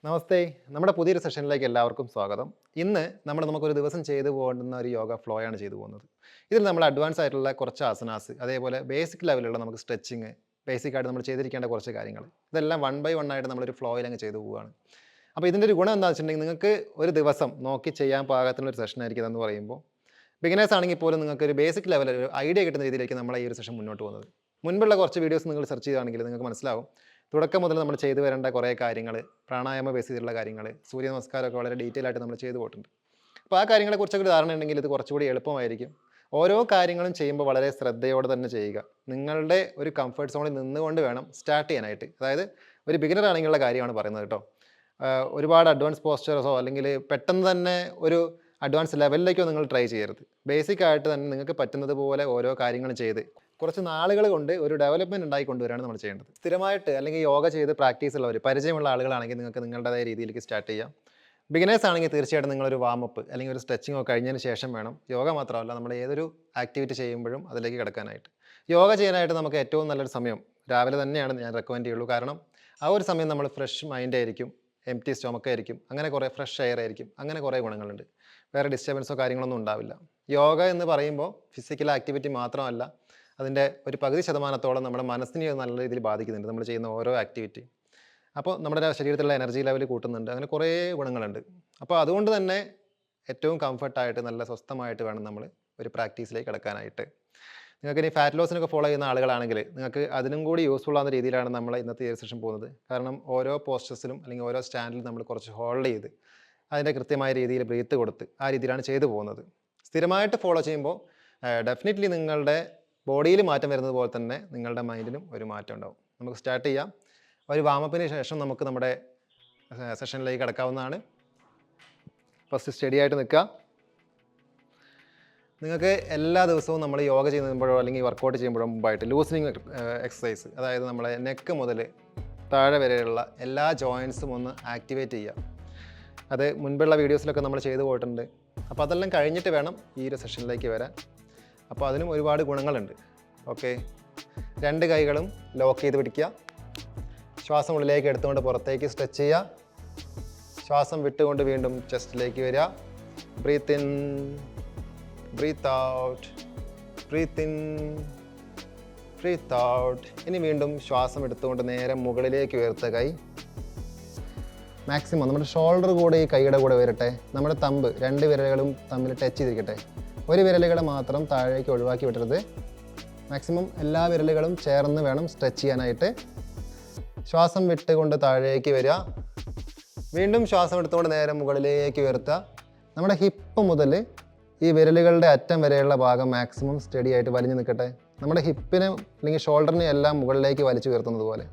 നമസ്തേ. നമ്മുടെ പുതിയൊരു സെഷനിലേക്ക് എല്ലാവർക്കും സ്വാഗതം. ഇന്ന് നമുക്കൊരു ദിവസം ചെയ്തു പോകുന്ന ഒരു യോഗ ഫ്ലോ ആണ് ചെയ്തു പോകുന്നത്. ഇതിൽ നമ്മൾ അഡ്വാൻസ് ആയിട്ടുള്ള കുറച്ച് ആസനാസ്, അതേപോലെ ബേസിക് ലെവലുള്ള നമുക്ക് സ്ട്രെച്ചിങ്, ബേസിക് ആയിട്ട് നമ്മൾ ചെയ്തിരിക്കേണ്ട കുറച്ച് കാര്യങ്ങൾ, ഇതെല്ലാം വൺ ബൈ വൺ ആയിട്ട് നമ്മളൊരു ഫ്ലോയിൽ അങ്ങ് ചെയ്തു പോവുകയാണ്. അപ്പോൾ ഇതിൻ്റെ ഒരു ഗുണം എന്താണെന്ന് വെച്ചിട്ടുണ്ടെങ്കിൽ, നിങ്ങൾക്ക് ഒരു ദിവസം നോക്കി ചെയ്യാൻ പാകത്തിനുള്ള ഒരു സെഷൻ ആയിരിക്കും ഇതെന്ന് പറയുമ്പോൾ, ബിഗിനേഴ്സ് ആണെങ്കിൽ പോലും നിങ്ങൾക്ക് ഒരു ബേസിക് ലെവൽ ഒരു ഐഡിയ കിട്ടുന്ന രീതിയിലേക്ക് നമ്മൾ ഈ ഒരു സെഷൻ മുന്നോട്ട് പോകുന്നത്. മുൻപുള്ള കുറച്ച് വീഡിയോസ് നിങ്ങൾ സെർച്ച് ചെയ്യുകയാണെങ്കിൽ നിങ്ങൾക്ക് മനസ്സിലാവും, തുടക്കം മുതൽ നമ്മൾ ചെയ്തു വരേണ്ട കുറേ കാര്യങ്ങൾ, പ്രാണായാമ ബേസ് ചെയ്തിട്ടുള്ള കാര്യങ്ങൾ, സൂര്യ നമസ്കാരമൊക്കെ വളരെ ഡീറ്റെയിൽ ആയിട്ട് നമ്മൾ ചെയ്തു പോയിട്ടുണ്ട്. അപ്പോൾ ആ കാര്യങ്ങളെക്കുറിച്ചൊക്കെ ഒരു ധാരണ ഉണ്ടെങ്കിൽ ഇത് കുറച്ചുകൂടി എളുപ്പമായിരിക്കും. ഓരോ കാര്യങ്ങളും ചെയ്യുമ്പോൾ വളരെ ശ്രദ്ധയോടെ തന്നെ ചെയ്യുക. നിങ്ങളുടെ ഒരു കംഫർട്ട് സോണിൽ നിന്നുകൊണ്ട് വേണം സ്റ്റാർട്ട് ചെയ്യാനായിട്ട്. അതായത് ഒരു ബിഗിനർ ആണെങ്കിലുള്ള കാര്യമാണ് പറയുന്നത് കേട്ടോ. ഒരുപാട് അഡ്വാൻസ് പോസ്റ്റേഴ്സോ അല്ലെങ്കിൽ പെട്ടെന്ന് തന്നെ ഒരു അഡ്വാൻസ് ലെവലിലേക്കോ നിങ്ങൾ ട്രൈ ചെയ്യരുത്. ബേസിക് ആയിട്ട് തന്നെ നിങ്ങൾക്ക് പറ്റുന്നത് പോലെ ഓരോ കാര്യങ്ങളും ചെയ്ത് കുറച്ച് നാളുകൾ കൊണ്ട് ഒരു ഡെവലപ്മെൻറ്റ് ഉണ്ടായി കൊണ്ടുവരാണ് നമ്മൾ ചെയ്യേണ്ടത്. സ്ഥിരമായിട്ട് അല്ലെങ്കിൽ യോഗ ചെയ്ത് പ്രാക്ടീസ് ഉള്ളവർ, പരിചയമുള്ള ആളുകളാണെങ്കിൽ നിങ്ങൾക്ക് നിങ്ങളുടേതായ രീതിയിലേക്ക് സ്റ്റാർട്ട് ചെയ്യാം. ബിഗിനേഴ്സ് ആണെങ്കിൽ തീർച്ചയായിട്ടും നിങ്ങളൊരു വാമപ്പ് അല്ലെങ്കിൽ ഒരു സ്ട്രെച്ചിങ്ങോ കഴിഞ്ഞതിന് ശേഷം വേണം, യോഗ മാത്രമല്ല നമ്മൾ ഏതൊരു ആക്ടിവിറ്റി ചെയ്യുമ്പോഴും അതിലേക്ക് കിടക്കാനായിട്ട്. യോഗ ചെയ്യാനായിട്ട് നമുക്ക് ഏറ്റവും നല്ലൊരു സമയം രാവിലെ തന്നെയാണ് ഞാൻ റെക്കമെൻഡ് ചെയ്യുള്ളൂ. കാരണം ആ ഒരു സമയം നമ്മൾ ഫ്രഷ് മൈൻഡ് ആയിരിക്കും, എംപ്റ്റി സ്റ്റൊമക്ക് ആയിരിക്കും, അങ്ങനെ കുറേ ഫ്രഷ് എയർ ആയിരിക്കും, അങ്ങനെ കുറേ ഗുണങ്ങളുണ്ട്. വേറെ ഡിസ്റ്റർബൻസോ കാര്യങ്ങളൊന്നും ഉണ്ടാവില്ല. യോഗ എന്ന് പറയുമ്പോൾ ഫിസിക്കൽ ആക്ടിവിറ്റി മാത്രമല്ല, അതിൻ്റെ ഒരു പകുതി ശതമാനത്തോളം നമ്മുടെ മനസ്സിനെ നല്ല രീതിയിൽ ബാധിക്കുന്നുണ്ട് നമ്മൾ ചെയ്യുന്ന ഓരോ ആക്ടിവിറ്റി. അപ്പോൾ നമ്മുടെ ശരീരത്തിലുള്ള എനർജി ലെവൽ കൂട്ടുന്നുണ്ട്, അങ്ങനെ കുറേ ഗുണങ്ങളുണ്ട്. അപ്പോൾ അതുകൊണ്ട് തന്നെ ഏറ്റവും കംഫർട്ടായിട്ട് നല്ല സ്വസ്ഥമായിട്ട് വേണം നമ്മൾ ഒരു പ്രാക്ടീസിലേക്ക് കിടക്കാനായിട്ട്. നിങ്ങൾക്ക് ഇനി ഫാറ്റ് ലോസിനൊക്കെ ഫോളോ ചെയ്യുന്ന ആളുകളാണെങ്കിൽ നിങ്ങൾക്ക് അതിനും കൂടി യൂസ്ഫുൾ ആവുന്ന രീതിയിലാണ് നമ്മൾ ഇന്നത്തെ ഈ സെഷൻ പോകുന്നത്. കാരണം ഓരോ പോസ്റ്റേഴ്സിലും അല്ലെങ്കിൽ ഓരോ സ്റ്റാൻഡിലും നമ്മൾ കുറച്ച് ഹോൾഡ് ചെയ്ത് അതിൻ്റെ കൃത്യമായ രീതിയിൽ ബ്രീത്ത് കൊടുത്ത് ആ രീതിയിലാണ് ചെയ്തു പോകുന്നത്. സ്ഥിരമായിട്ട് ഫോളോ ചെയ്യുമ്പോൾ ഡെഫിനറ്റ്ലി നിങ്ങളുടെ ബോഡിയിൽ മാറ്റം വരുന്നത് പോലെ തന്നെ നിങ്ങളുടെ മൈൻഡിനും ഒരു മാറ്റം ഉണ്ടാവും. നമുക്ക് സ്റ്റാർട്ട് ചെയ്യാം. ഒരു വാമപ്പിന് ശേഷം നമുക്ക് നമ്മുടെ സെഷനിലേക്ക് കിടക്കാവുന്നതാണ്. ഫസ്റ്റ് സ്റ്റഡി ആയിട്ട് നിൽക്കുക. നിങ്ങൾക്ക് എല്ലാ ദിവസവും നമ്മൾ യോഗ ചെയ്യുമ്പോഴോ അല്ലെങ്കിൽ വർക്കൗട്ട് ചെയ്യുമ്പോഴോ മുമ്പായിട്ട് ലൂസനിങ് എക്സസൈസ്, അതായത് നമ്മളെ നെക്ക് മുതൽ താഴെ വരെയുള്ള എല്ലാ ജോയിൻസും ഒന്ന് ആക്ടിവേറ്റ് ചെയ്യുക. അത് മുൻപുള്ള വീഡിയോസിലൊക്കെ നമ്മൾ ചെയ്തു പോയിട്ടുണ്ട്. അപ്പോൾ അതെല്ലാം കഴിഞ്ഞിട്ട് വേണം ഈ ഒരു സെഷനിലേക്ക് വരാൻ. അപ്പോൾ അതിനും ഒരുപാട് ഗുണങ്ങളുണ്ട്. ഓക്കെ, രണ്ട് കൈകളും ലോക്ക് ചെയ്ത് പിടിക്കുക. ശ്വാസം ഉള്ളിലേക്ക് എടുത്തുകൊണ്ട് പുറത്തേക്ക് സ്ട്രെച്ച് ചെയ്യുക. ശ്വാസം വിട്ടുകൊണ്ട് വീണ്ടും ചെസ്റ്റിലേക്ക് വരിക. Breathe in, breathe out, breathe in, breathe out. ഇനി വീണ്ടും ശ്വാസം എടുത്തുകൊണ്ട് നേരെ മുകളിലേക്ക് ഉയർത്തുക. കൈ മാക്സിമം നമ്മുടെ ഷോൾഡർ കൂടെ ഈ കൈയുടെ കൂടെ വരട്ടെ. നമ്മുടെ തമ്പ് രണ്ട് വിരലുകളും തമ്മിൽ ടച്ച് ചെയ്തിരിക്കട്ടെ. ഒരു വിരലുകൾ മാത്രം താഴേക്ക് ഒഴിവാക്കി വിടരുത്. മാക്സിമം എല്ലാ വിരലുകളും ചേർന്ന് വേണം സ്ട്രെച്ച് ചെയ്യാനായിട്ട്. ശ്വാസം വിട്ടുകൊണ്ട് താഴേക്ക് വരിക. വീണ്ടും ശ്വാസം എടുത്തുകൊണ്ട് നേരെ മുകളിലേക്ക് ഉയർത്തുക. നമ്മുടെ ഹിപ്പ് മുതൽ ഈ വിരലുകളുടെ അറ്റം വരെയുള്ള ഭാഗം മാക്സിമം സ്റ്റഡി ആയിട്ട് വലിഞ്ഞു നിൽക്കട്ടെ. നമ്മുടെ ഹിപ്പിനെ അല്ലെങ്കിൽ ഷോൾഡറിനെ എല്ലാം മുകളിലേക്ക് വലിച്ചു ഉയർത്തുന്നത് പോലെ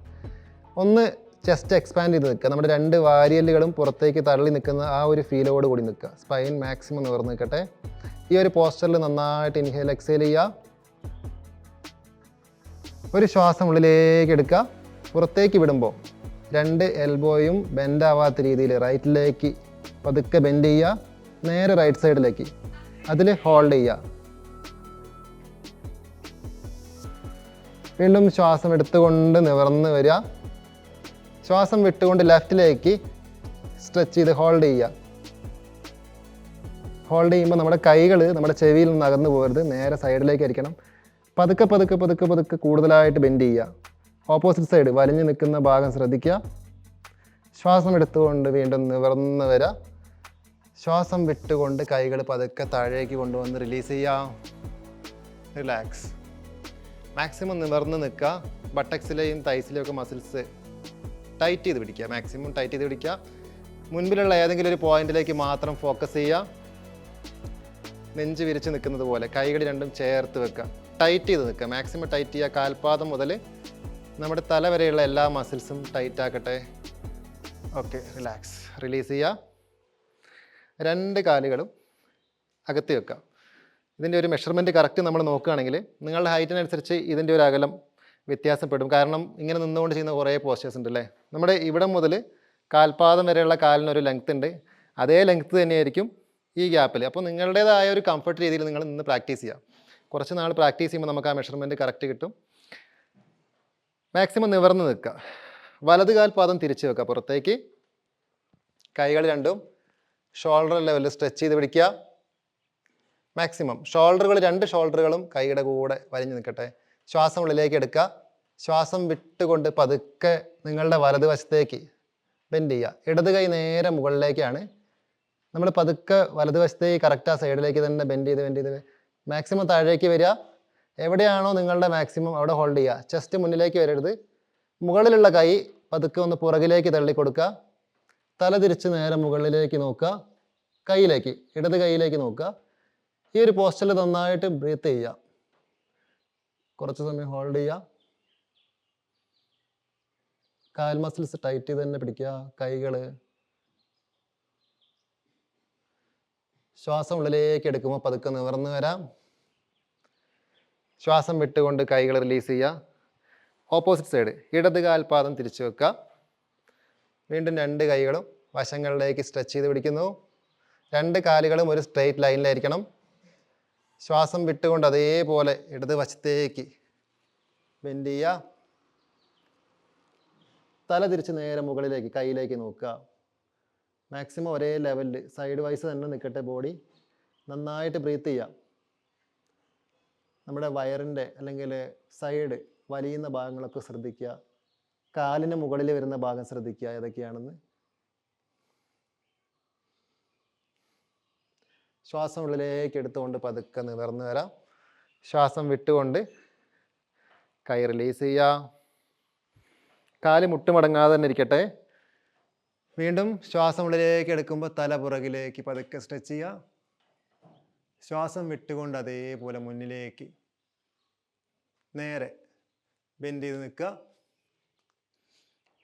ഒന്ന് ചെസ്റ്റ് എക്സ്പാൻഡ് ചെയ്ത് നിൽക്കുക. നമ്മുടെ രണ്ട് വാരിയലുകളും പുറത്തേക്ക് തള്ളി നിൽക്കുന്ന ആ ഒരു ഫീലോട് കൂടി നിൽക്കുക. സ്പൈൻ മാക്സിമം നിവർന്ന് നിൽക്കട്ടെ. ഈ ഒരു പോസ്റ്ററിൽ നന്നായിട്ട് ഇൻഹേൽ എക്സേൽ ചെയ്യുക. ഒരു ശ്വാസം ഉള്ളിലേക്ക് എടുക്കുക. പുറത്തേക്ക് വിടുമ്പോൾ രണ്ട് എൽബോയും ബെൻഡ് ആവാത്ത രീതിയിൽ റൈറ്റിലേക്ക് പതുക്കെ ബെൻഡ് ചെയ്യുക. നേരെ റൈറ്റ് സൈഡിലേക്ക് അതിൽ ഹോൾഡ് ചെയ്യുക. വീണ്ടും ശ്വാസം എടുത്തുകൊണ്ട് നിവർന്ന് വരിക. ശ്വാസം വിട്ടുകൊണ്ട് ലെഫ്റ്റിലേക്ക് സ്ട്രെച്ച് ചെയ്ത് ഹോൾഡ് ചെയ്യുക. ഹോൾഡ് ചെയ്യുമ്പോൾ നമ്മുടെ കൈകൾ നമ്മുടെ ചെവിയിൽ നിന്ന് അകന്നു പോകരുത്, നേരെ സൈഡിലേക്ക് ആയിരിക്കണം. പതുക്കെ പതുക്കെ പതുക്കെ പതുക്കെ കൂടുതലായിട്ട് ബെൻഡ് ചെയ്യുക. ഓപ്പോസിറ്റ് സൈഡ് വലിഞ്ഞു നിൽക്കുന്ന ഭാഗം ശ്രദ്ധിക്കുക. ശ്വാസം എടുത്തുകൊണ്ട് വീണ്ടും നിവർന്ന് വരിക. ശ്വാസം വിട്ടുകൊണ്ട് കൈകൾ പതുക്കെ താഴേക്ക് കൊണ്ടുവന്ന് റിലീസ് ചെയ്യുക. റിലാക്സ്. മാക്സിമം നിവർന്ന് നിൽക്കുക. ബട്ടക്സിലെയും തൈസിലെയും ഒക്കെ മസിൽസ് ടൈറ്റ് ചെയ്ത് പിടിക്കുക. മാക്സിമം ടൈറ്റ് ചെയ്ത് പിടിക്കുക. മുൻപിലുള്ള ഏതെങ്കിലും ഒരു പോയിന്റിലേക്ക് മാത്രം ഫോക്കസ് ചെയ്യുക. നെഞ്ച് വിരിച്ച് നിൽക്കുന്നത് പോലെ കൈകൾ രണ്ടും ചേർത്ത് വെക്കുക. ടൈറ്റ് ചെയ്ത് നിൽക്കുക. മാക്സിമം ടൈറ്റ് ചെയ്യുക. കാൽപാദം മുതൽ നമ്മുടെ തല വരെയുള്ള എല്ലാ മസിൽസും ടൈറ്റ് ആക്കട്ടെ. Okay, relax. റിലീസ് ചെയ്യുക. രണ്ട് കാലുകളും അകത്തി വെക്കുക. ഇതിൻ്റെ ഒരു മെഷർമെൻറ്റ് കറക്റ്റ് നമ്മൾ നോക്കുകയാണെങ്കിൽ നിങ്ങളുടെ ഹൈറ്റിനനുസരിച്ച് ഇതിൻ്റെ ഒരു അകലം വ്യത്യാസപ്പെടും. കാരണം ഇങ്ങനെ നിന്നുകൊണ്ട് ചെയ്യുന്ന കുറേ പോസ്റ്റേഴ്സ് ഉണ്ട് അല്ലേ. നമ്മുടെ ഇവിടം മുതൽ കാൽപാദം വരെയുള്ള കാലിനൊരു ലെങ്ത് ഉണ്ട്. അതേ ലെങ്ത് തന്നെയായിരിക്കും ഈ ഗ്യാപ്പിൽ. അപ്പോൾ നിങ്ങളുടേതായ ഒരു കംഫർട്ട് രീതിയിൽ നിങ്ങൾ നിന്ന് പ്രാക്ടീസ് ചെയ്യുക. കുറച്ച് നാൾ പ്രാക്ടീസ് ചെയ്യുമ്പോൾ നമുക്ക് ആ മെഷർമെൻറ്റ് കറക്റ്റ് കിട്ടും. മാക്സിമം നിവർന്ന് നിൽക്കുക. വലത് കാൽപാദം തിരിച്ച് വെക്കുക പുറത്തേക്ക്. കൈകൾ രണ്ടും ഷോൾഡർ ലെവലിൽ സ്ട്രെച്ച് ചെയ്ത് പിടിക്കുക. മാക്സിമം ഷോൾഡറുകൾ, 2 ഷോൾഡറുകളും കൈയുടെ കൂടെ വലിഞ്ഞു നിൽക്കട്ടെ. ശ്വാസം ഉള്ളിലേക്ക് എടുക്കുക. ശ്വാസം വിട്ടുകൊണ്ട് പതുക്കെ നിങ്ങളുടെ വലതുവശത്തേക്ക് ബെൻഡ് ചെയ്യുക. ഇടത് കൈ നേരെ മുകളിലേക്കാണ്. നമ്മൾ പതുക്കെ വലതുവശത്തേക്ക് കറക്റ്റ് ആ സൈഡിലേക്ക് തന്നെ ബെൻഡ് ചെയ്ത് മാക്സിമം താഴേക്ക് വരിക. എവിടെയാണോ നിങ്ങളുടെ മാക്സിമം അവിടെ ഹോൾഡ് ചെയ്യുക. ചെസ്റ്റ് മുന്നിലേക്ക് വരരുത്. മുകളിലുള്ള കൈ പതുക്കെ ഒന്ന് പുറകിലേക്ക് തള്ളി കൊടുക്കുക. തല തിരിച്ച് നേരെ മുകളിലേക്ക് നോക്കുക. കൈയിലേക്ക്, ഇടത് കൈയിലേക്ക് നോക്കുക. ഈ ഒരു പോസ്റ്ററിൽ നന്നായിട്ട് ബ്രീത്ത് ചെയ്യുക. കുറച്ച് സമയം ഹോൾഡ് ചെയ്യുക. കാൽ മസിൽസ് ടൈറ്റ് ചെയ്ത് തന്നെ പിടിക്കുക. കൈകൾ, ശ്വാസം ഉള്ളിലേക്ക് എടുക്കുമ്പോൾ പതുക്കെ നിവർന്ന് വരാം. ശ്വാസം വിട്ടുകൊണ്ട് കൈകൾ റിലീസ് ചെയ്യുക. ഓപ്പോസിറ്റ് സൈഡ്, ഇടത് കാൽപാദം തിരിച്ചു വെക്കുക. വീണ്ടും 2 കൈകളും വശങ്ങളിലേക്ക് സ്ട്രെച്ച് ചെയ്ത് പിടിക്കുന്നു. 2 കാലുകളും ഒരു സ്ട്രെയിറ്റ് ലൈനിലായിരിക്കണം. ശ്വാസം വിട്ടുകൊണ്ട് അതേപോലെ ഇടത് വശത്തേക്ക് ബെൻഡ് ചെയ്യുക. തല തിരിച്ച് നേരെ മുകളിലേക്ക് കൈയിലേക്ക് നോക്കുക. മാക്സിമം ഒരേ ലെവലിൽ സൈഡ് വൈസ് തന്നെ നിൽക്കട്ടെ ബോഡി. നന്നായിട്ട് ബ്രീത്ത് ചെയ്യുക. നമ്മുടെ വയറിൻ്റെ അല്ലെങ്കിൽ സൈഡ് വലിയുന്ന ഭാഗങ്ങളൊക്കെ ശ്രദ്ധിക്കുക. കാലിന് മുകളിൽ വരുന്ന ഭാഗം ശ്രദ്ധിക്കുക ഏതൊക്കെയാണെന്ന്. ശ്വാസം ഉള്ളിലേക്ക് എടുത്തുകൊണ്ട് പതുക്കെ നിവർന്ന് വരാം. ശ്വാസം വിട്ടുകൊണ്ട് കൈ റിലീസ് ചെയ്യുക. കാല് മുട്ടുമടങ്ങാതെ തന്നെ ഇരിക്കട്ടെ. വീണ്ടും ശ്വാസം ഉള്ളിലേക്ക് എടുക്കുമ്പോൾ തല പുറകിലേക്ക് പതുക്കെ സ്ട്രെച്ച് ചെയ്യുക. ശ്വാസം വിട്ടുകൊണ്ട് അതേപോലെ മുന്നിലേക്ക് നേരെ ബെൻഡ് ചെയ്ത് നിൽക്കുക.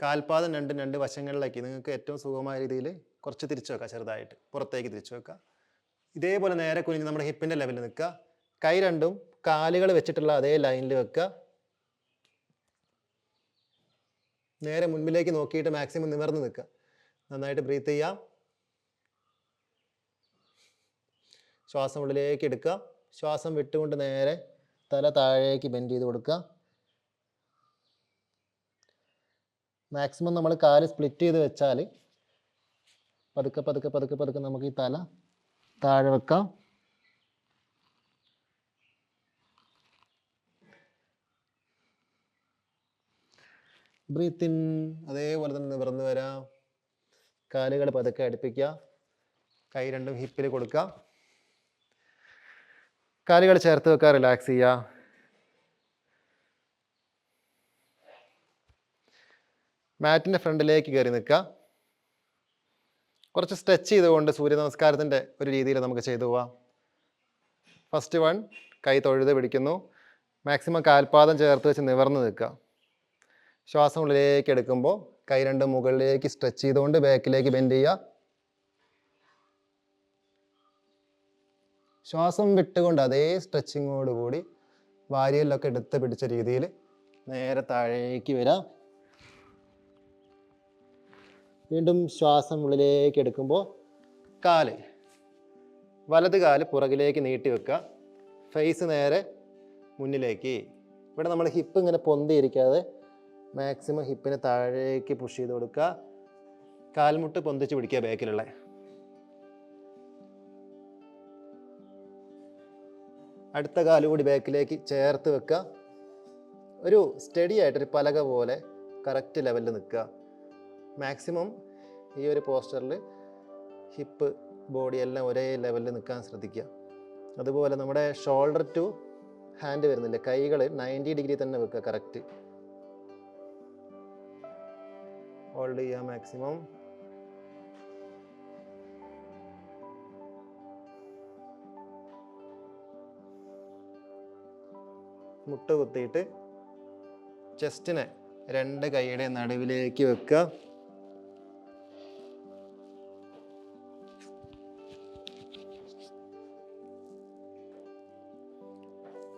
കാൽപാദം 2 വശങ്ങളിലേക്ക് നിങ്ങൾക്ക് ഏറ്റവും സുഖമായ രീതിയിൽ കുറച്ച് തിരിച്ചു വെക്കുക. ചെറുതായിട്ട് പുറത്തേക്ക് തിരിച്ചു വെക്കുക. ഇതേപോലെ നേരെ കുനിഞ്ഞ് നമ്മുടെ ഹിപ്പിൻ്റെ ലെവലിൽ നിൽക്കുക. കൈ രണ്ടും കാലുകൾ വെച്ചിട്ടുള്ള അതേ ലൈനിൽ വെക്കുക. നേരെ മുൻപിലേക്ക് നോക്കിയിട്ട് മാക്സിമം നിവർന്ന് നിൽക്കുക. നന്നായിട്ട് ബ്രീത്ത് ചെയ്യാം. ശ്വാസം ഉള്ളിലേക്ക് എടുക്കുക. ശ്വാസം വിട്ടുകൊണ്ട് നേരെ തല താഴേക്ക് ബെൻഡ് ചെയ്ത് കൊടുക്കുക. മാക്സിമം നമ്മൾ കാല് സ്പ്ലിറ്റ് ചെയ്ത് വെച്ചാൽ പതുക്കെ പതുക്കെ പതുക്കെ പതുക്കെ നമുക്ക് ഈ തല താഴെ വെക്കാം. Breathe in. അതേപോലെ തന്നെ നിവർന്ന് വരാം. കാലുകൾ പതുക്കെ അടുപ്പിക്കുക. കൈ രണ്ടും ഹിപ്പിൽ കൊടുക്കുക. കാലുകൾ ചേർത്ത് വെക്കുക. റിലാക്സ് ചെയ്യുക. മാറ്റിൻ്റെ ഫ്രണ്ടിലേക്ക് കയറി നിൽക്കുക. കുറച്ച് സ്ട്രെച്ച് ചെയ്തുകൊണ്ട് സൂര്യ നമസ്കാരത്തിൻ്റെ ഒരു രീതിയിൽ നമുക്ക് ചെയ്തു പോവാം. ഫസ്റ്റ് 1, കൈ തൊഴുത് പിടിക്കുന്നു. മാക്സിമം കാൽപാദം ചേർത്ത് വെച്ച് നിവർന്ന് നിൽക്കുക. ശ്വാസം ഉള്ളിലേക്ക് എടുക്കുമ്പോൾ കൈ രണ്ടും മുകളിലേക്ക് സ്ട്രെച്ച് ചെയ്തുകൊണ്ട് ബാക്കിലേക്ക് ബെൻഡ് ചെയ്യുക. ശ്വാസം വിട്ടുകൊണ്ട് അതേ സ്ട്രെച്ചിങ്ങോടുകൂടി വാരിയലൊക്കെ എടുത്ത് പിടിച്ച രീതിയിൽ നേരെ താഴേക്ക് വരാം. വീണ്ടും ശ്വാസം ഉള്ളിലേക്ക് എടുക്കുമ്പോൾ വലത് കാല് പുറകിലേക്ക് നീട്ടി വെക്കുക. ഫേസ് നേരെ മുന്നിലേക്ക്. ഇവിടെ നമ്മൾ ഹിപ്പ് ഇങ്ങനെ പൊന്തിയിരിക്കാതെ മാക്സിമം ഹിപ്പിനെ താഴേക്ക് പുഷ് ചെയ്ത് കൊടുക്കുക. കാൽമുട്ട് പൊന്തിച്ച് പിടിക്കുക ബാക്കിലുള്ള. അടുത്ത കാലുകൂടി ബാക്കിലേക്ക് ചേർത്ത് വെക്കുക. ഒരു സ്റ്റഡി ആയിട്ടൊരു പലക പോലെ കറക്റ്റ് ലെവലിൽ നിൽക്കുക. മാക്സിമം ഈ ഒരു പോസ്റ്ററിൽ ഹിപ്പ് ബോഡി എല്ലാം ഒരേ ലെവലിൽ നിൽക്കാൻ ശ്രദ്ധിക്കുക. അതുപോലെ നമ്മുടെ ഷോൾഡർ ടു ഹാൻഡ് വരുന്നില്ല, കൈകൾ 90 ഡിഗ്രി തന്നെ വെക്കുക. കറക്റ്റ് ഹോൾഡ് ചെയ്യുക. മാക്സിമം മുട്ട് കുത്തിയിട്ട് ചെസ്റ്റിനെ 2 കൈയുടെ നടുവിലേക്ക് വെക്കുക.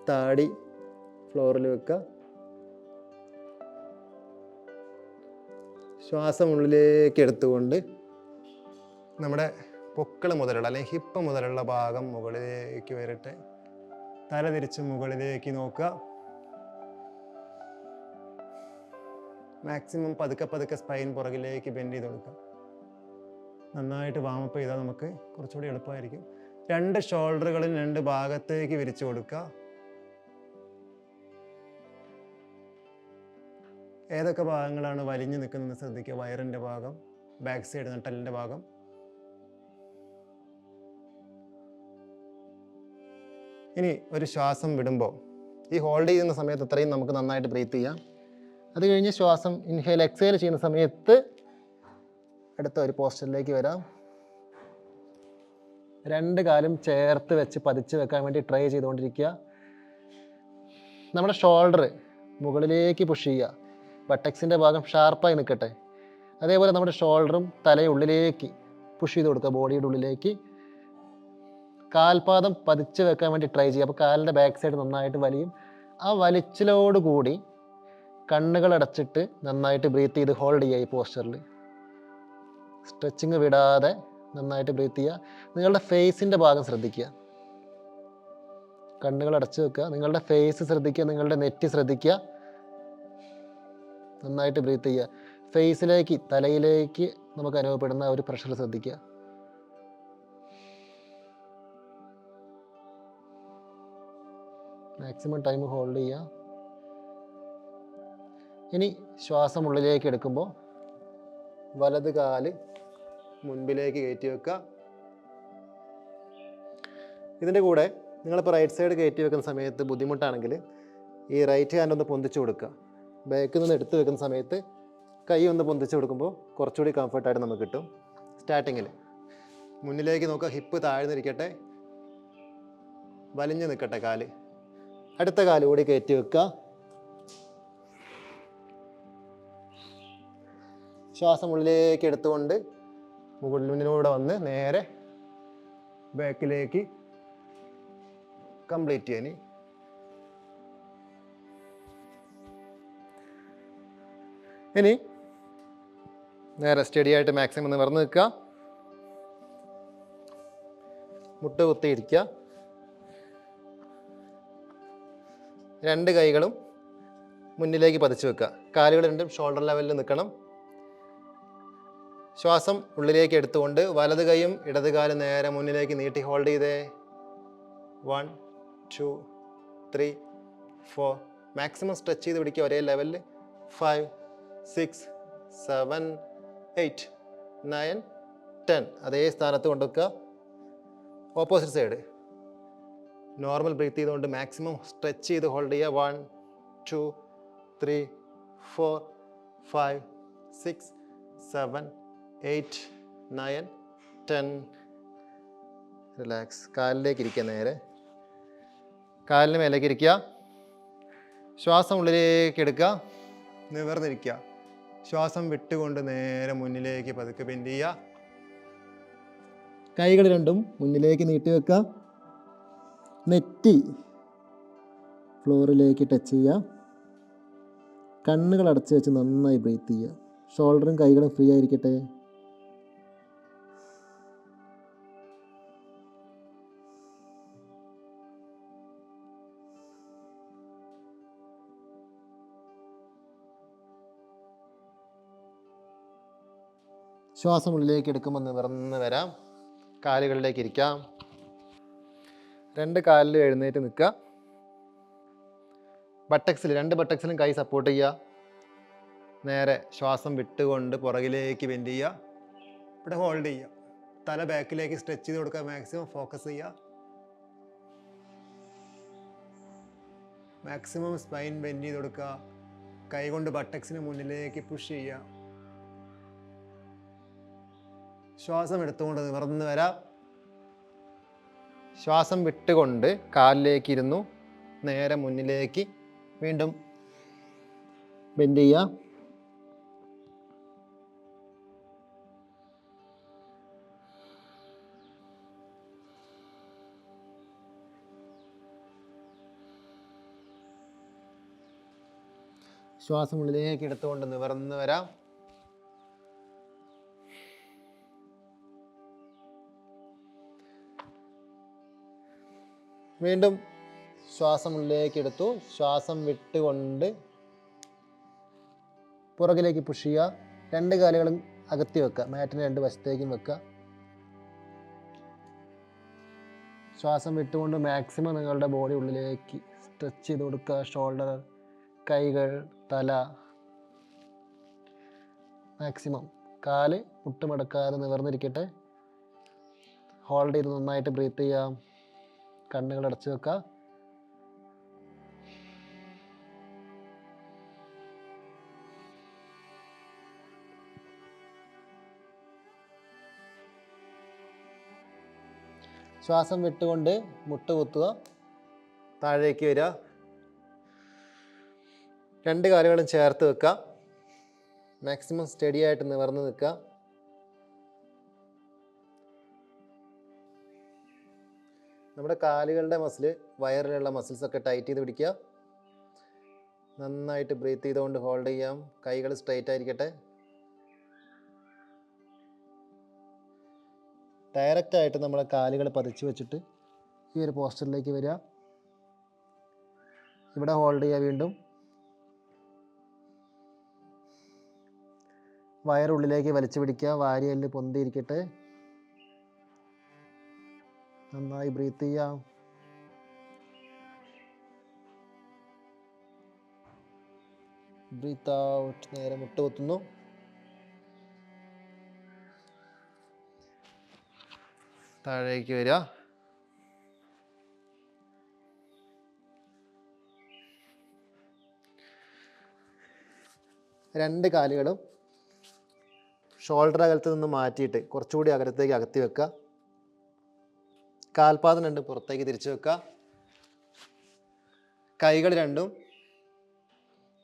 താടി ഫ്ലോറിൽ വെക്കുക. ശ്വാസം ഉള്ളിലേക്ക് എടുത്തുകൊണ്ട് നമ്മുടെ പൊക്കിൾ മുതലുള്ള അല്ലെങ്കിൽ ഹിപ്പ് മുതലുള്ള ഭാഗം മുകളിലേക്ക് വരട്ടെ. തല തിരിച്ച് മുകളിലേക്ക് നോക്കുക. മാക്സിമം പതുക്കെ പതുക്കെ സ്പൈൻ പുറകിലേക്ക് ബെൻഡ് ചെയ്ത് കൊടുക്കുക. നന്നായിട്ട് വാമപ്പ് ചെയ്താൽ നമുക്ക് കുറച്ചുകൂടി എളുപ്പമായിരിക്കും. 2 ഷോൾഡറുകളും 2 ഭാഗത്തേക്ക് വിരിച്ചു കൊടുക്കുക. ഏതൊക്കെ ഭാഗങ്ങളാണ് വലിഞ്ഞു നിൽക്കുന്നത് ശ്രദ്ധിക്കുക. വയറിൻ്റെ ഭാഗം, ബാക്ക് സൈഡ് നട്ടലിൻ്റെ ഭാഗം. ഇനി ഒരു ശ്വാസം വിടുമ്പോൾ ഈ ഹോൾഡ് ചെയ്യുന്ന സമയത്ത് അത്രയും നമുക്ക് നന്നായിട്ട് ബ്രീത്ത് ചെയ്യാം. അത് കഴിഞ്ഞ് ശ്വാസം ഇൻഹേൽ എക്സേൽ ചെയ്യുന്ന സമയത്ത് അടുത്ത ഒരു പോസ്റ്ററിലേക്ക് വരാം. 2 കാലും ചേർത്ത് വെച്ച് പതിച്ച് വെക്കാൻ വേണ്ടി ട്രൈ ചെയ്തുകൊണ്ടിരിക്കുക. നമ്മുടെ ഷോൾഡർ മുകളിലേക്ക് പുഷ് ചെയ്യുക. ബട്ടക്സിൻ്റെ ഭാഗം ഷാർപ്പായി നിൽക്കട്ടെ. അതേപോലെ നമ്മുടെ ഷോൾഡറും തലയും ഉള്ളിലേക്ക് പുഷ് ചെയ്ത് കൊടുക്കുക, ബോഡിയുടെ ഉള്ളിലേക്ക്. കാൽപാദം പതിച്ച് വെക്കാൻ വേണ്ടി ട്രൈ ചെയ്യുക. അപ്പോൾ കാലിൻ്റെ ബാക്ക് സൈഡ് നന്നായിട്ട് വലിയും. ആ വലിച്ചിലോടുകൂടി കണ്ണുകൾ അടച്ചിട്ട് നന്നായിട്ട് ബ്രീത്ത് ചെയ്ത് ഹോൾഡ് ചെയ്യുക. ഈ പോസ്റ്ററിൽ സ്ട്രെച്ചിങ് വിടാതെ നന്നായിട്ട് ബ്രീത്ത് ചെയ്യുക. നിങ്ങളുടെ ഫേസിൻ്റെ ഭാഗം ശ്രദ്ധിക്കുക. കണ്ണുകൾ അടച്ചു വെക്കുക. നിങ്ങളുടെ ഫേസ് ശ്രദ്ധിക്കുക, നിങ്ങളുടെ നെറ്റി ശ്രദ്ധിക്കുക. നന്നായിട്ട് ബ്രീത്ത് ചെയ്യുക. ഫേസിലേക്ക്, തലയിലേക്ക് നമുക്ക് അനുഭവപ്പെടുന്ന ഒരു പ്രഷർ ശ്രദ്ധിക്കുക. മാക്സിമം ടൈം ഹോൾഡ് ചെയ്യുക. ഇനി ശ്വാസം ഉള്ളിലേക്ക് എടുക്കുമ്പോൾ വലത് കാല് മുൻപിലേക്ക് കയറ്റി വെക്കുക. ഇതിൻ്റെ കൂടെ നിങ്ങളിപ്പോൾ റൈറ്റ് സൈഡ് കയറ്റി വെക്കുന്ന സമയത്ത് ബുദ്ധിമുട്ടാണെങ്കിൽ ഈ റൈറ്റ് ഹാൻഡ് ഒന്ന് പൊന്തിച്ച് കൊടുക്കുക. ബാക്കിൽ നിന്ന് എടുത്ത് വെക്കുന്ന സമയത്ത് കൈ ഒന്ന് പൊന്തിച്ച് കൊടുക്കുമ്പോൾ കുറച്ചുകൂടി കംഫർട്ടായിട്ട് നമുക്ക് കിട്ടും. സ്റ്റാർട്ടിങ്ങിൽ മുന്നിലേക്ക് നോക്കുക, ഹിപ്പ് താഴ്ന്നിരിക്കട്ടെ, വലിഞ്ഞ് നിൽക്കട്ടെ കാല്. അടുത്ത കാല് കൂടി കയറ്റി വെക്കുക. ശ്വാസം ഉള്ളിലേക്ക് എടുത്തുകൊണ്ട് മുന്നിലൂടെ വന്ന് നേരെ ബാക്കിലേക്ക് കംപ്ലീറ്റ് ചെയ്യാൻ. ഇനി നേരെ സ്റ്റഡി ആയിട്ട് മാക്സിമം നിവർന്ന് നിൽക്കുക. മുട്ട് കുത്തിയിരിക്കുക. 2 കൈകളും മുന്നിലേക്ക് പതിച്ച് വെക്കുക. കാലുകൾ രണ്ടും ഷോൾഡർ ലെവലിൽ നിൽക്കണം. ശ്വാസം ഉള്ളിലേക്ക് എടുത്തുകൊണ്ട് വലത് കൈയും ഇടത് കാലും നേരെ മുന്നിലേക്ക് നീട്ടി ഹോൾഡ് ചെയ്തേ. 1 2 3 4. മാക്സിമം സ്ട്രെച്ച് ചെയ്ത് പിടിക്കുക ഒരേ ലെവലിൽ. 5 6 7 8 9 10. അതേ സ്ഥാനത്ത് കൊണ്ടുവെക്കുക. ഓപ്പോസിറ്റ് സൈഡ് നോർമൽ ബ്രീത്ത് ചെയ്തുകൊണ്ട് മാക്സിമം സ്ട്രെച്ച് ചെയ്ത് ഹോൾഡ് ചെയ്യുക. 1 2 3 4 5 6 7 8 9 10. റിലാക്സ്. കാലിലേക്ക് ഇരിക്കുക. നേരെ കാലിന് മേലേക്ക് ഇരിക്കുക. ശ്വാസം ഉള്ളിലേക്ക് എടുക്കുക. നിവർന്നിരിക്കുക. ശ്വാസം വിട്ടുകൊണ്ട് നേരെ മുന്നിലേക്ക് പതുക്കെ ബെൻഡ് ചെയ്യുക. കൈകൾ രണ്ടും മുന്നിലേക്ക് നീട്ടി വെക്കുക. നെറ്റി ഫ്ലോറിലേക്ക് ടച്ച് ചെയ്യുക. കണ്ണുകൾ അടച്ച് വെച്ച് നന്നായി ബ്രീത്ത് ചെയ്യുക. ഷോൾഡറും കൈകളും ഫ്രീ ആയിരിക്കട്ടെ. ശ്വാസം ഉള്ളിലേക്ക് എടുക്കുമ്പോൾ നിവർന്ന് വരാം. കാലുകളിലേക്ക് ഇരിക്കാം. 2 കാലിലും എഴുന്നേറ്റ് നിൽക്കുക. ബട്ടക്സിൽ 2 ബട്ടക്സിലും കൈ സപ്പോർട്ട് ചെയ്യുക. നേരെ ശ്വാസം വിട്ടുകൊണ്ട് പുറകിലേക്ക് ബെൻഡ് ചെയ്യുക. ഇവിടെ ഹോൾഡ് ചെയ്യുക. തല ബാക്കിലേക്ക് സ്ട്രെച്ച് ചെയ്ത് കൊടുക്കുക. മാക്സിമം ഫോക്കസ് ചെയ്യുക. മാക്സിമം സ്പൈൻ ബെൻഡ് ചെയ്ത് കൊടുക്കുക. കൈ കൊണ്ട് ബട്ടക്സിന് മുന്നിലേക്ക് പുഷ് ചെയ്യുക. ശ്വാസം എടുത്തുകൊണ്ട് നിവർന്ന് വരാം. ശ്വാസം വിട്ടുകൊണ്ട് കാലിലേക്ക് ഇരുന്നു. നേരെ മുന്നിലേക്ക് വീണ്ടും ബെൻഡ് ചെയ്യുക. ശ്വാസം ഉള്ളിലേക്ക് എടുത്തുകൊണ്ട് നിവർന്ന് വരാം. വീണ്ടും ശ്വാസം ഉള്ളിലേക്ക് എടുത്തു. ശ്വാസം വിട്ടുകൊണ്ട് പുറകിലേക്ക് പുഷ് ചെയ്യുക. 2 കാലുകളും അകത്തി വെക്കുക, മാറ്റിന് 2 വശത്തേക്കും വെക്കുക. ശ്വാസം വിട്ടുകൊണ്ട് മാക്സിമം നിങ്ങളുടെ ബോഡി ഉള്ളിലേക്ക് സ്ട്രെച്ച് ചെയ്ത് കൊടുക്കുക. ഷോൾഡർ, കൈകൾ, തല, മാക്സിമം. കാല് മുട്ടുമടക്കാതെ നിവർന്നിരിക്കട്ടെ. ഹോൾഡ് ചെയ്ത് നന്നായിട്ട് ബ്രീത്ത് ചെയ്യാം. കണ്ണുകൾ അടച്ചു വെക്കുക. ശ്വാസം വിട്ടുകൊണ്ട് മുട്ട് കുത്തുക, താഴേക്ക് വരിക. 2 കാലുകളും ചേർത്ത് വെക്കുക. മാക്സിമം സ്റ്റഡി ആയിട്ട് നിവർന്ന് നിൽക്കുക. നമ്മുടെ കാലുകളുടെ മസിൽ, വയറിലുള്ള മസിൽസൊക്കെ ടൈറ്റ് ചെയ്ത് പിടിക്കുക. നന്നായിട്ട് ബ്രീത്ത് ചെയ്തുകൊണ്ട് ഹോൾഡ് ചെയ്യാം. കൈകൾ സ്ട്രെയിറ്റ് ആയിരിക്കട്ടെ. ഡയറക്റ്റായിട്ട് നമ്മളെ കാലുകൾ പതിച്ച് വെച്ചിട്ട് ഈ ഒരു പോസ്റ്ററിലേക്ക് വരിക. ഇവിടെ ഹോൾഡ് ചെയ്യുക. വീണ്ടും വയറുള്ളിലേക്ക് വലിച്ചു പിടിക്കുക. വാരിയെല്ല് പൊന്തിയിരിക്കട്ടെ. നന്നായി ബ്രീത്ത് ചെയ്യാം. Breathe out. നേരെ മുട്ട് കുത്തുന്നു. താഴേക്ക് വരിക. രണ്ട് കാലുകളും ഷോൾഡർ അകലത്ത് നിന്ന് മാറ്റിയിട്ട് കുറച്ചുകൂടി അകലത്തേക്ക് അകത്തി വെക്കുക. കാൽപാദം രണ്ടും പുറത്തേക്ക് തിരിച്ചു വെക്കുക. കൈകൾ രണ്ടും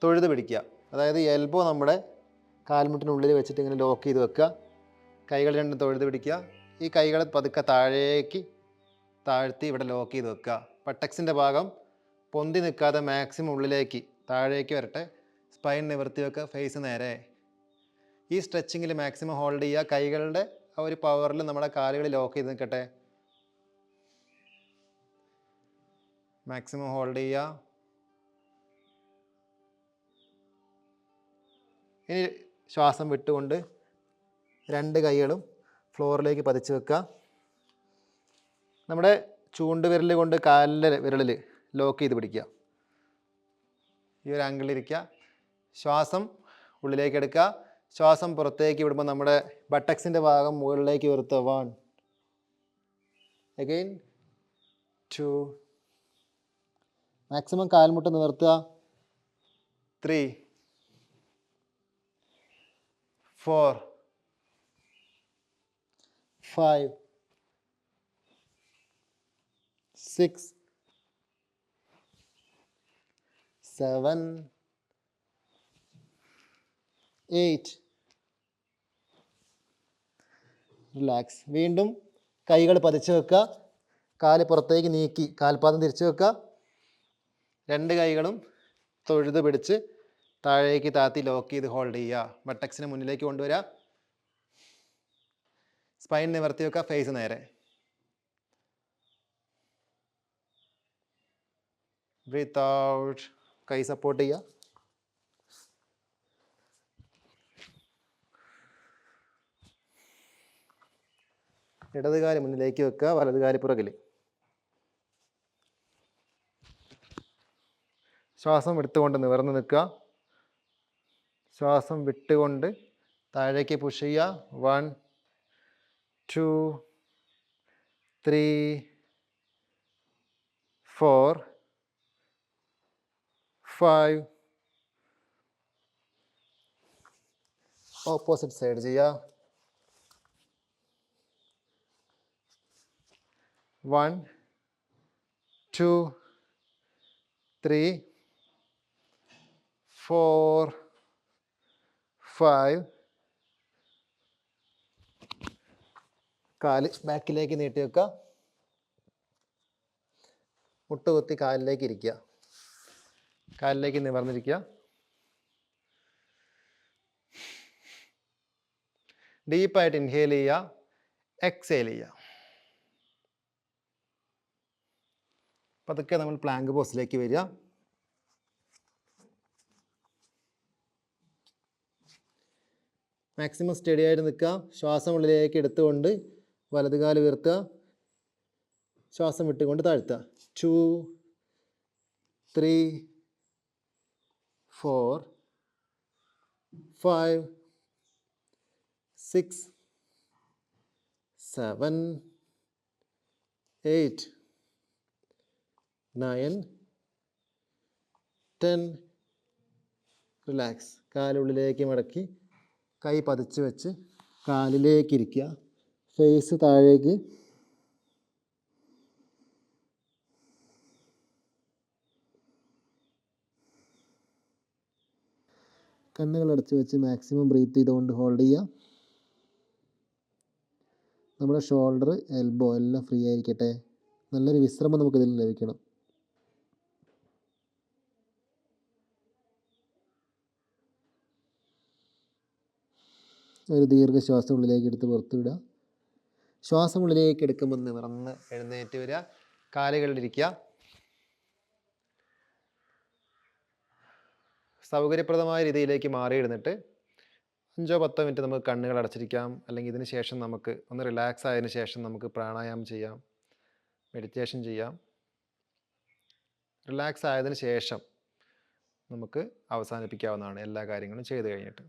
തൊഴുത് പിടിക്കുക. അതായത് എൽബോ നമ്മുടെ കാൽമുട്ടിനുള്ളിൽ വെച്ചിട്ട് ഇങ്ങനെ ലോക്ക് ചെയ്ത് വെക്കുക. കൈകൾ രണ്ടും തൊഴുത് പിടിക്കുക. ഈ കൈകൾ പതുക്കെ താഴേക്ക് താഴ്ത്തി ഇവിടെ ലോക്ക് ചെയ്ത് വെക്കുക. പട്ടക്സിൻ്റെ ഭാഗം പൊന്തി നിൽക്കാതെ മാക്സിമം ഉള്ളിലേക്ക് താഴേക്ക് വരട്ടെ. സ്പൈൻ നിവർത്തി വെക്കുക. ഫേസ് നേരെ. ഈ സ്ട്രെച്ചിങ്ങിൽ മാക്സിമം ഹോൾഡ് ചെയ്യുക. കൈകളുടെ ആ ഒരു പവറിൽ നമ്മുടെ കാലുകൾ ലോക്ക് ചെയ്ത് നിൽക്കട്ടെ. മാക്സിമം ഹോൾഡ് ചെയ്യുക. ഇനി ശ്വാസം വിട്ടുകൊണ്ട് രണ്ട് കൈകളും ഫ്ലോറിലേക്ക് പതിച്ച് വെക്കുക. നമ്മുടെ ചൂണ്ടുവിരൽ കൊണ്ട് കാലിലെ വിരലിൽ ലോക്ക് ചെയ്ത് പിടിക്കുക. ഈ ഒരു ആംഗിളിലിരിക്കുക. ശ്വാസം ഉള്ളിലേക്ക് എടുക്കുക. ശ്വാസം പുറത്തേക്ക് വിടുമ്പോൾ നമ്മുടെ ബട്ടക്സിൻ്റെ ഭാഗം മുകളിലേക്ക് ഉയർത്തുക. 1 അഗെയിൻ 2 മാക്സിമം കാൽമുട്ട് നിവർത്തുക. 3 4 5 6 7 8 റിലാക്സ്. വീണ്ടും കൈകൾ പതിച്ച് വെക്കുക. കാല് പുറത്തേക്ക് നീക്കി കാൽപാദം തിരിച്ചു വെക്കുക. രണ്ട് കൈകളും തൊഴുത് പിടിച്ച് താഴേക്ക് താത്തി ലോക്ക് ചെയ്ത് ഹോൾഡ് ചെയ്യുക. ബട്ടക്സിനെ മുന്നിലേക്ക് കൊണ്ടുവരിക. സ്പൈൻ നിവർത്തി വെക്കുക. ഫേസ് നേരെ. Breath out. കൈ സപ്പോർട്ട് ചെയ്യുക. ഇടത് കാല് മുന്നിലേക്ക് വെക്കുക. വലത് കാല് പുറകിൽ. ശ്വാസം എടുത്തുകൊണ്ട് നിവർന്ന് നിൽക്കുക. ശ്വാസം വിട്ടുകൊണ്ട് താഴേക്ക് പുഷ് ചെയ്യുക. 1 2 3 4 5 ഓപ്പോസിറ്റ് സൈഡ് ചെയ്യുക. 1 2 3 4 5 കാല് ബാക്കിലേക്ക് നീട്ടി വെക്കുക. മുട്ടുകുത്തി കാലിലേക്ക് ഇരിക്കുക. കാലിലേക്ക് നിവർന്നിരിക്കുക. ഡീപ്പായിട്ട് ഇൻഹേൽ ചെയ്യുക. എക്സേൽ ചെയ്യുക. പതുക്കെ നമ്മൾ പ്ലാങ്ക് പോസിലേക്ക് വരിക. മാക്സിമം സ്റ്റഡി ആയിട്ട് നിൽക്കുക. ശ്വാസം ഉള്ളിലേക്ക് എടുത്തുകൊണ്ട് വലത് കാല് ഉയർത്തുക, ശ്വാസം വിട്ടുകൊണ്ട് താഴ്ത്തുക. 2 3 4 5 6 7 8 9 10. റിലാക്സ്. കാലുള്ളിലേക്ക് മടക്കി കൈ പതിച്ച് വെച്ച് കാലിലേക്ക് ഇരിക്കുക, ഫേസ് താഴേക്ക്. കണ്ണുകൾ അടച്ച് വെച്ച് മാക്സിമം ബ്രീത്ത് ചെയ്തുകൊണ്ട് ഹോൾഡ് ചെയ്യുക. നമ്മുടെ ഷോൾഡർ, എൽബോ എല്ലാം ഫ്രീ ആയിരിക്കട്ടെ. നല്ലൊരു വിശ്രമം നമുക്കിതിൽ ലഭിക്കണം. ഒരു ദീർഘശ്വാസം ഉള്ളിലേക്ക് എടുത്ത് പുറത്തു വിടുക. ശ്വാസം ഉള്ളിലേക്ക് എടുക്കുമ്പോൾ നിവർന്ന് എഴുന്നേറ്റ് വരിക, കാലുകളിലിരിക്കുക. സൗകര്യപ്രദമായ രീതിയിലേക്ക് മാറിയിരുന്നിട്ട് 5-10 മിനിറ്റ് നമുക്ക് കണ്ണുകൾ അടച്ചിരിക്കാം. അല്ലെങ്കിൽ ഇതിന് ശേഷം നമുക്ക് ഒന്ന് റിലാക്സ് ആയതിനു ശേഷം നമുക്ക് പ്രാണായാമം ചെയ്യാം, മെഡിറ്റേഷൻ ചെയ്യാം. റിലാക്സ് ആയതിനു ശേഷം നമുക്ക് അവസാനിപ്പിക്കാവുന്നതാണ് എല്ലാ കാര്യങ്ങളും ചെയ്ത് കഴിഞ്ഞിട്ട്.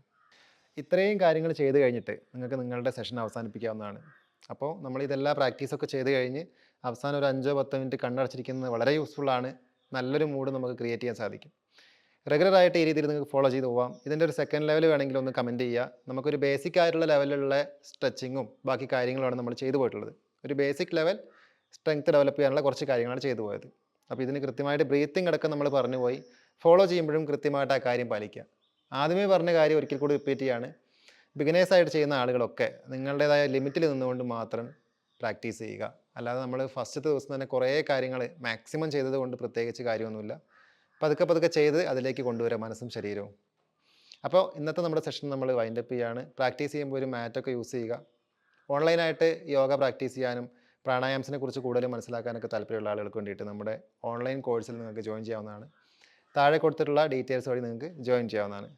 ഇത്രയും കാര്യങ്ങൾ ചെയ്ത് കഴിഞ്ഞിട്ട് നിങ്ങൾക്ക് നിങ്ങളുടെ സെഷൻ അവസാനിപ്പിക്കാവുന്നതാണ്. അപ്പോൾ നമ്മൾ ഇതെല്ലാം പ്രാക്ടീസൊക്കെ ചെയ്ത് കഴിഞ്ഞ് അവസാനം ഒരു 5-10 മിനിറ്റ് കണ്ണടച്ചിരിക്കുന്നത് വളരെ യൂസ്ഫുള്ളാണ്. നല്ലൊരു മൂഡ് നമുക്ക് ക്രിയേറ്റ് ചെയ്യാൻ സാധിക്കും. റെഗുലറായിട്ട് ഈ രീതിയിൽ നിങ്ങൾക്ക് ഫോളോ ചെയ്ത് പോവാം. ഇതിൻ്റെ ഒരു സെക്കൻഡ് ലെവൽ വേണമെങ്കിൽ ഒന്ന് കമൻറ്റ് ചെയ്യുക. നമുക്കൊരു ബേസിക് ആയിട്ടുള്ള ലെവലിലുള്ള സ്ട്രെച്ചിങ്ങും ബാക്കി കാര്യങ്ങളുമാണ് നമ്മൾ ചെയ്തു പോയിട്ടുള്ളത്. ഒരു ബേസിക് ലെവൽ സ്ട്രെങ്ത് ഡെവലപ്പ് ചെയ്യാനുള്ള കുറച്ച് കാര്യങ്ങളാണ് ചെയ്തു പോയത്. അപ്പോൾ ഇതിന് കൃത്യമായിട്ട് ബ്രീത്തിങ് അടക്കം നമ്മൾ പറഞ്ഞു പോയി. ഫോളോ ചെയ്യുമ്പോഴും കൃത്യമായിട്ട് ആ കാര്യം പാലിക്കുക. ആദ്യമേ പറഞ്ഞ കാര്യം ഒരിക്കൽ കൂടി റിപ്പീറ്റ് ചെയ്യാണ്. ബിഗിനേഴ്സായിട്ട് ചെയ്യുന്ന ആളുകളൊക്കെ നിങ്ങളുടേതായ ലിമിറ്റിൽ നിന്നുകൊണ്ട് മാത്രം പ്രാക്ടീസ് ചെയ്യുക. അല്ലാതെ നമ്മൾ ഫസ്റ്റത്തെ ദിവസം തന്നെ കുറേ കാര്യങ്ങൾ മാക്സിമം ചെയ്തത് കൊണ്ട് പ്രത്യേകിച്ച് കാര്യമൊന്നുമില്ല. പതുക്കെ പതുക്കെ ചെയ്ത് അതിലേക്ക് കൊണ്ടുവരാം മനസ്സും ശരീരവും. അപ്പോൾ ഇന്നത്തെ നമ്മുടെ സെഷൻ നമ്മൾ വൈൻഡപ്പ് ചെയ്യുകയാണ്. പ്രാക്ടീസ് ചെയ്യുമ്പോൾ ഒരു മാറ്റൊക്കെ യൂസ് ചെയ്യുക. ഓൺലൈനായിട്ട് യോഗ പ്രാക്ടീസ് ചെയ്യാനും പ്രാണായാമത്തിനെ കുറിച്ച് കൂടുതൽ മനസ്സിലാക്കാനൊക്കെ താല്പര്യമുള്ള ആളുകൾക്ക് വേണ്ടിയിട്ട് നമ്മുടെ ഓൺലൈൻ കോഴ്സിൽ നിങ്ങൾക്ക് ജോയിൻ ചെയ്യാവുന്നതാണ്. താഴെ കൊടുത്തിട്ടുള്ള ഡീറ്റെയിൽസ് വഴി നിങ്ങൾക്ക് ജോയിൻ ചെയ്യാവുന്നതാണ്.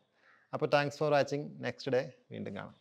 അപ്പോൾ thanks for watching. Next day വീണ്ടും കാണാം.